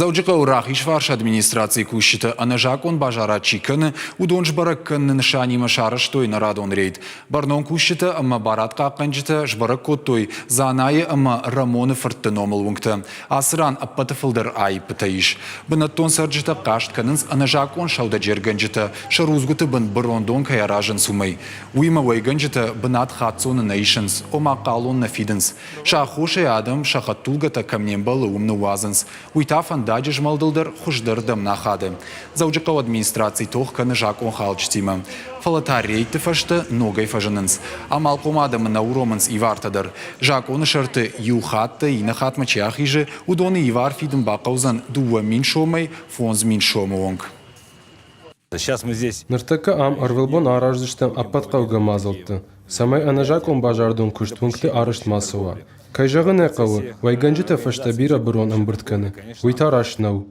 Завджика урахиш варш администрации кущита, а нажакон бажарачи кыны, удонж барак кынны нышани машараш той нарадон рейд. Барнон кущита, ама барат каканжита, жбарак коттой, занае ама рамоны фырттыномыл вунгта. Асыран аппатыфылдыр ай пытаиш. Бынаттон сарджита кашт кынынс, а нажакон шауда джерганжита, шарузгуты бын бырондон каяражын сумай. Уйма вайганжита бынат хатсоны наишынс, ома калон нафидынс. Шахошай адам шахаттулгата камнембалы умны вазынс. Уйтафан дадж малдылдыр хуждырдым нахады. Завджикау администрации тох каны жакон халчтима. Фалатарей тыфашты ногай фажынынс. Амал комадамы на уромынс ивартадыр. Жаконы шарты юхатты инахат мачахижы удоны ивар фидым бақаузан дуа миншомай фонз миншомуонг. Сейчас мы здесь. Ныртака ам арвелбон араждыштым аппаткауга мазылтты. Самай анажакон бажардон куштвунгты арышт масова. Кайжагы не кавы, вайганжита фаштабира брон амбыртканы. Уйтараш нау.